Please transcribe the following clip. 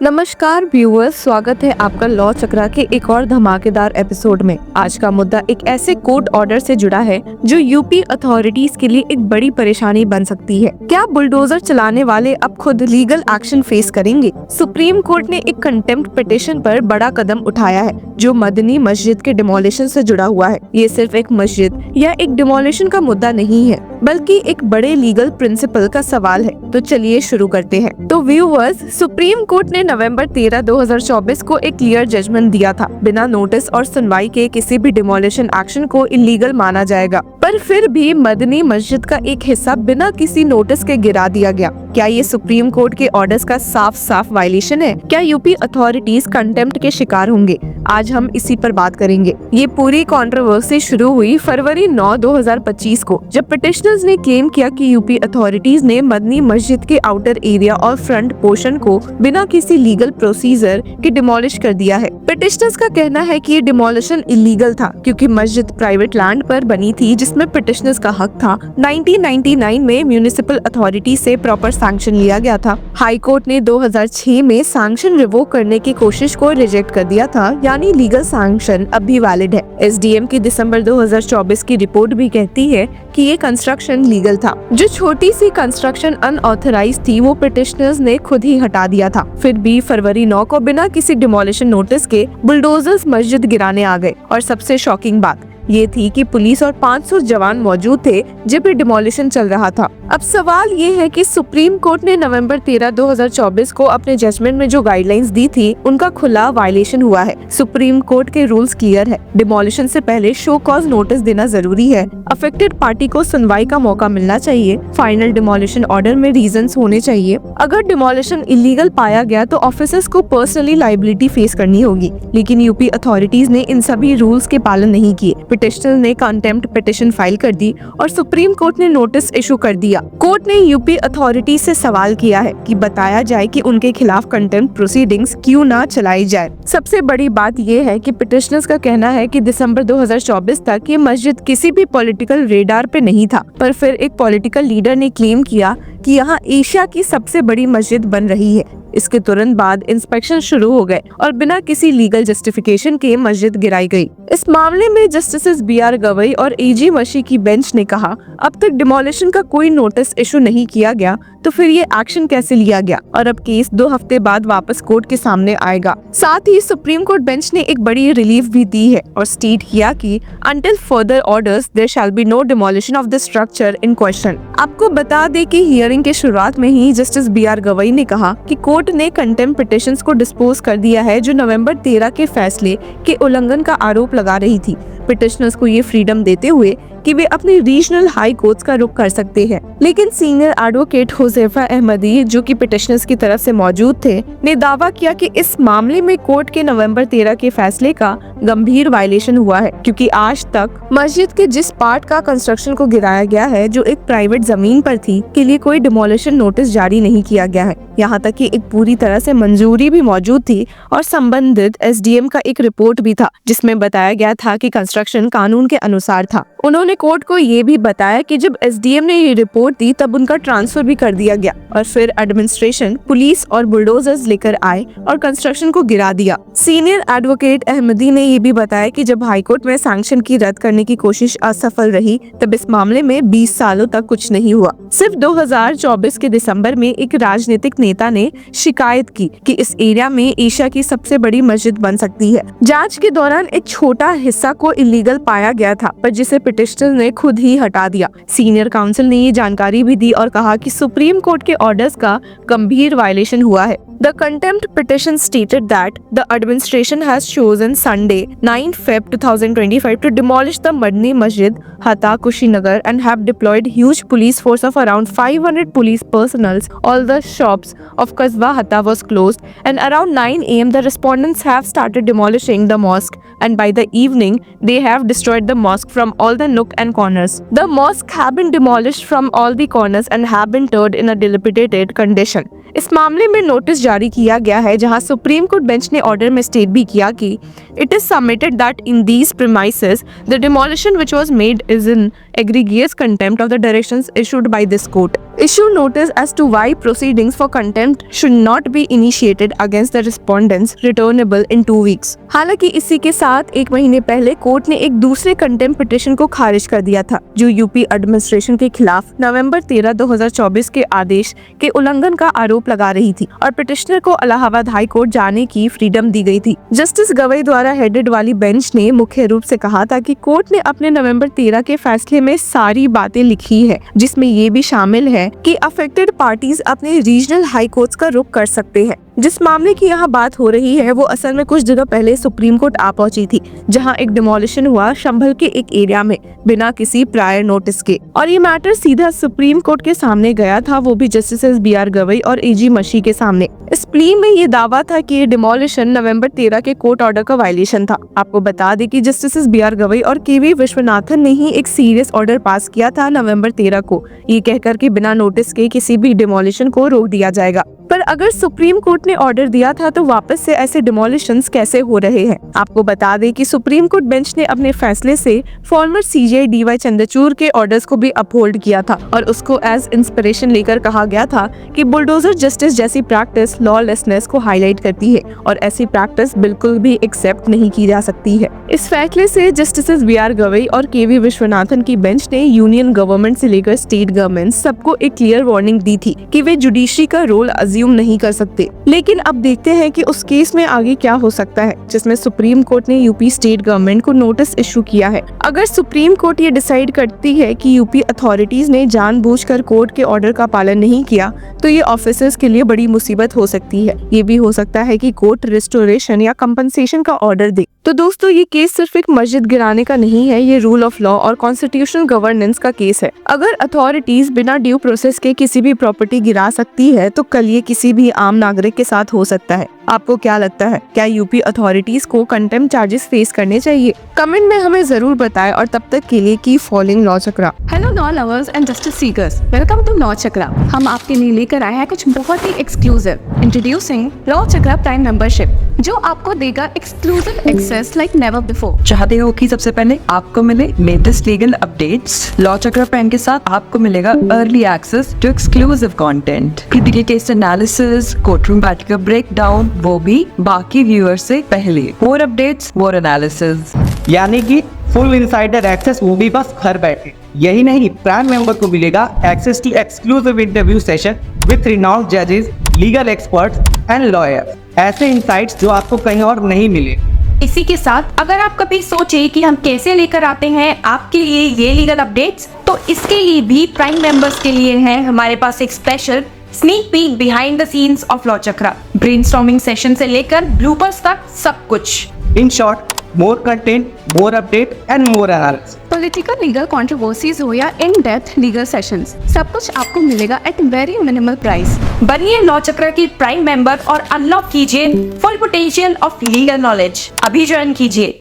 नमस्कार व्यूअर्स, स्वागत है आपका लॉ चक्रा के एक और धमाकेदार एपिसोड में। आज का मुद्दा एक ऐसे कोर्ट ऑर्डर से जुड़ा है जो यूपी अथॉरिटीज के लिए एक बड़ी परेशानी बन सकती है। क्या बुलडोजर चलाने वाले अब खुद लीगल एक्शन फेस करेंगे? सुप्रीम कोर्ट ने एक कंटेम्प्ट पिटीशन पर बड़ा कदम उठाया है जो मदनी मस्जिद के डिमोलिशन से जुड़ा हुआ है। ये सिर्फ एक मस्जिद या एक डिमोलिशन का मुद्दा नहीं है, बल्कि एक बड़े लीगल प्रिंसिपल का सवाल है। तो चलिए शुरू करते हैं। तो व्यूअर्स, सुप्रीम कोर्ट ने नवंबर 13, 2024 को एक क्लियर जजमेंट दिया था। बिना नोटिस और सुनवाई के किसी भी डिमोलिशन एक्शन को इलीगल माना जाएगा, पर फिर भी मदनी मस्जिद का एक हिस्सा बिना किसी नोटिस के गिरा दिया गया। क्या ये सुप्रीम कोर्ट के ऑर्डर्स का साफ साफ वायलेशन है? क्या यूपी अथॉरिटीज कंटेम्प्ट के शिकार होंगे? आज हम इसी पर बात करेंगे। ये पूरी कंट्रोवर्सी शुरू हुई फरवरी 9, 2025 को, जब पिटिशनर्स ने क्लेम किया कि यूपी अथॉरिटीज ने मदनी मस्जिद के आउटर एरिया और फ्रंट पोर्शन को बिना किसी लीगल प्रोसीजर के डिमोलिश कर दिया है। पिटिशनर्स का कहना है कि ये डिमोलिशन इलीगल था क्योंकि मस्जिद प्राइवेट लैंड पर बनी थी जिसमें पिटिशनर्स का हक था। 1999 में म्युनिसिपल अथॉरिटी से प्रॉपर सैंक्शन लिया गया था। हाई कोर्ट ने 2006 में सैंक्शन रिवोक करने की कोशिश को रिजेक्ट कर दिया था, यानी लीगल सैंक्शन अब भी वैलिड है। एसडीएम की दिसंबर 2024 की रिपोर्ट भी कहती है कि ये कंस्ट्रक्शन लीगल था। जो छोटी सी कंस्ट्रक्शन अनऑथराइज थी वो पिटिशनर्स ने खुद ही हटा दिया था। फिर भी फरवरी 9 को बिना किसी डिमोलिशन नोटिस के बुलडोजर्स मस्जिद गिराने आ गए। और सबसे शॉकिंग बात ये थी कि पुलिस और 500 जवान मौजूद थे जब ये डिमोलिशन चल रहा था। अब सवाल ये है कि सुप्रीम कोर्ट ने नवंबर 13, 2024 को अपने जजमेंट में जो गाइडलाइंस दी थी उनका खुला वायलेशन हुआ है। सुप्रीम कोर्ट के रूल्स क्लियर है। डिमोलिशन से पहले शो कॉज नोटिस देना जरूरी है। अफेक्टेड पार्टी को सुनवाई का मौका मिलना चाहिए। फाइनल डिमोलिशन ऑर्डर में रीजंस होने चाहिए। अगर डिमोलिशन इलीगल पाया गया तो ऑफिसर्स को पर्सनली लायबिलिटी फेस करनी होगी, लेकिन यूपी अथॉरिटीज ने इन सभी रूल्स के पालन नहीं किए। पिटिशनर ने कंटेम्प्ट पिटीशन फाइल कर दी और सुप्रीम कोर्ट ने नोटिस इशू कर दिया। कोर्ट ने यूपी अथॉरिटी से सवाल किया है कि बताया जाए कि उनके खिलाफ कंटेम्प्ट प्रोसीडिंग्स क्यों ना चलाई जाए। सबसे बड़ी बात यह है कि पिटिशनर्स का कहना है कि दिसंबर 2024 तक ये मस्जिद किसी भी पॉलिटिकल रेडार पे नहीं था, पर फिर एक पॉलिटिकल लीडर ने क्लेम किया कि यहाँ एशिया की सबसे बड़ी मस्जिद बन रही है। इसके तुरंत बाद इंस्पेक्शन शुरू हो गए और बिना किसी लीगल जस्टिफिकेशन के मस्जिद गिराई गई। इस मामले में जस्टिस BR गवई और AG मशी की बेंच ने कहा, अब तक डिमोलिशन का कोई नोटिस इशू नहीं किया गया तो फिर ये एक्शन कैसे लिया गया, और अब केस 2 हफ्ते बाद वापस कोर्ट के सामने आएगा। साथ ही सुप्रीम कोर्ट बेंच ने एक बड़ी रिलीफ भी दी है और स्टेट किया कि until further orders there shall be no demolition of the structure in question. आपको बता दें कि हियरिंग के शुरुआत में ही जस्टिस BR गवई ने कहा कि कोर्ट ने कंटेम्प्ट पिटिशंस को डिस्पोज कर दिया है जो नवंबर 13 के फैसले के उल्लंघन का आरोप लगा रही थी। पिटिशनर्स को ये फ्रीडम देते हुए कि वे अपनी रीजनल हाई कोर्ट्स का रुख कर सकते हैं। लेकिन सीनियर एडवोकेट हुज़ैफा अहमदी, जो कि पिटिशनर्स की तरफ से मौजूद थे, ने दावा किया कि इस मामले में कोर्ट के नवंबर 13 के फैसले का गंभीर वायलेशन हुआ है, क्योंकि आज तक मस्जिद के जिस पार्ट का कंस्ट्रक्शन को गिराया गया है जो एक प्राइवेट जमीन पर थी के लिए कोई डिमोलिशन नोटिस जारी नहीं किया गया है। यहाँ तक कि एक पूरी तरह से मंजूरी भी मौजूद थी और संबंधित SDM का एक रिपोर्ट भी था जिसमें बताया गया था कि कंस्ट्रक्शन कानून के अनुसार था। उन्होंने कोर्ट को ये भी बताया कि जब SDM ने ये रिपोर्ट दी तब उनका ट्रांसफर भी कर दिया गया और फिर एडमिनिस्ट्रेशन पुलिस और बुलडोजर्स लेकर आए और कंस्ट्रक्शन को गिरा दिया। सीनियर एडवोकेट अहमदी ने ये भी बताया कि जब हाईकोर्ट में सैंक्शन की रद्द करने की कोशिश असफल रही तब इस मामले में 20 सालों तक कुछ नहीं हुआ। सिर्फ 2024 के दिसंबर में एक राजनीतिक नेता ने शिकायत की कि इस एरिया में एशिया की सबसे बड़ी मस्जिद बन सकती है। जांच के दौरान एक छोटा हिस्सा को इलीगल पाया गया था, पर जिसे पिटिशनर ने खुद ही हटा दिया। सीनियर काउंसिल ने ये जानकारी भी दी और कहा कि सुप्रीम कोर्ट के ऑर्डर्स का गंभीर वायलेशन हुआ है। The contempt petition stated that the administration has chosen Sunday, 9 Feb 2025 to demolish the Madni Masjid, Hatta, Kushinagar and have deployed huge police force of around 500 police personnel. All the shops of Kasbah Hatta was closed and around 9 AM the respondents have started demolishing the mosque, and by the evening they have destroyed the mosque from all the nook and corners. The mosque have been demolished from all the corners and have been turned in a dilapidated condition. इस मामले में notice जारी किया गया है, जहां supreme court bench ने order में स्टेट भी किया कि it is submitted that in these premises the demolition which was made is in egregious contempt of the directions issued by this court. Issue notice as to why proceedings for contempt should not be initiated against the respondents returnable in 2 weeks. हालांकि इसी के साथ 1 महीने पहले court ने एक दूसरे contempt petition को खारिज कर दिया था, जो यूपी एडमिनिस्ट्रेशन के खिलाफ नवंबर 13, 2024 के आदेश के उल्लंघन का आरोप लगा रही थी और पिटिशनर को इलाहाबाद हाई कोर्ट जाने की फ्रीडम दी गई थी। जस्टिस गवई द्वारा हेडेड वाली बेंच ने मुख्य रूप से कहा था कि कोर्ट ने अपने नवंबर 13 के फैसले में सारी बातें लिखी है, जिसमें ये भी शामिल है कि अफेक्टेड पार्टीज अपने रीजनल हाई कोर्ट्स का रुख कर सकते हैं। जिस मामले की यहाँ बात हो रही है वो असल में कुछ जगह पहले सुप्रीम कोर्ट आ पहुंची थी, जहाँ एक डिमोलिशन हुआ संभल के एक एरिया में बिना किसी प्रायर नोटिस के, और ये मैटर सीधा सुप्रीम कोर्ट के सामने गया था, वो भी जस्टिस BR गवई और AG मशी के सामने। इस प्ली में ये दावा था कि ये डिमोलिशन नवंबर 13 के कोर्ट ऑर्डर का वायलेशन था। आपको बता दें कि जस्टिस BR गवई और KV विश्वनाथन ने ही एक सीरियस ऑर्डर पास किया था नवंबर 13 को, ये कहकर कि बिना नोटिस के किसी भी डिमोलिशन को रोक दिया जाएगा। पर अगर सुप्रीम कोर्ट ने ऑर्डर दिया था तो वापस से ऐसे डिमोलिशंस कैसे हो रहे हैं? आपको बता दें कि सुप्रीम कोर्ट बेंच ने अपने फैसले से फॉर्मर CJI DY चंद्रचूड़ के ऑर्डर्स को भी अपहोल्ड किया था और उसको एज इंस्पिरेशन लेकर कहा गया था कि बुलडोजर जस्टिस जैसी प्रैक्टिस लॉलेसनेस को हाईलाइट करती है और ऐसी प्रैक्टिस बिल्कुल भी एक्सेप्ट नहीं की जा सकती है। इस फैसले से जस्टिस BR गवई और KV विश्वनाथन की बेंच ने यूनियन गवर्नमेंट से लेकर स्टेट गवर्नमेंट सबको एक क्लियर वार्निंग दी थी कि वे जुडिशरी का रोल अज्यूम नहीं कर सकते। लेकिन अब देखते हैं कि उस केस में आगे क्या हो सकता है, जिसमें सुप्रीम कोर्ट ने यूपी स्टेट गवर्नमेंट को नोटिस इशू किया है। अगर सुप्रीम कोर्ट ये डिसाइड करती है कि यूपी अथॉरिटीज ने जानबूझकर कोर्ट के ऑर्डर का पालन नहीं किया तो ये ऑफिसर्स के लिए बड़ी मुसीबत हो सकती है। ये भी हो सकता है कि कोर्ट रिस्टोरेशन या कंपनसेशन का ऑर्डर दे। तो दोस्तों, ये केस सिर्फ एक मस्जिद गिराने का नहीं है, ये रूल ऑफ लॉ और कॉन्स्टिट्यूशनल गवर्नेंस का केस है। अगर अथॉरिटीज बिना ड्यू प्रोसेस के किसी भी प्रॉपर्टी गिरा सकती है तो कल ये किसी भी आम नागरिक के साथ हो सकता है। आपको क्या लगता है, क्या यूपी अथॉरिटीज को कंटेम्प्ट चार्जेस फेस करने चाहिए? कमेंट में हमें जरूर बताएं और तब तक के लिए keep following law Chakra. Hello law lovers and justice seekers, welcome to law Chakra. हम आपके लिए लेकर आए हैं कुछ बहुत ही exclusive. Introducing law Chakra prime membership, जो आपको देगा exclusive access like never before. चाहते हो कि सबसे पहले आपको मिले latest legal updates? Law Chakra prime के साथ आपको मिलेगा early access to exclusive content, critical case analysis, courtroom battle का ब्रेकडाउन, वो भी बाकी व्यूअर्स से पहले। मोर अपडेट्स, मोर एनालिसिस, यानी कि फुल इनसाइडर एक्सेस, वो भी बस घर बैठे। यही नहीं, प्राइम मेंबर को मिलेगा access to exclusive interview session with renowned जजेस, लीगल एक्सपर्ट्स एंड लॉयर्स। ऐसे इनसाइट्स जो आपको कहीं और नहीं मिले। इसी के साथ अगर आप कभी सोचे कि हम कैसे लेकर आते हैं आपके लिए ये लीगल अपडेट्स, तो इसके लिए भी प्राइम मेंबर्स के लिए है हमारे पास एक special sneak peek behind the scenes of law chakra. Brainstorming session से लेकर ब्लूपर्स तक सब कुछ। In short, more content, more update and more analysis. Political legal controversies हो या इन डेप्थ लीगल सेशंस, सब कुछ आपको मिलेगा एट वेरी मिनिमल प्राइस। बनिए लॉ चक्र की प्राइम मेंबर और अनलॉक कीजिए full potential of legal knowledge. अभी ज्वाइन कीजिए।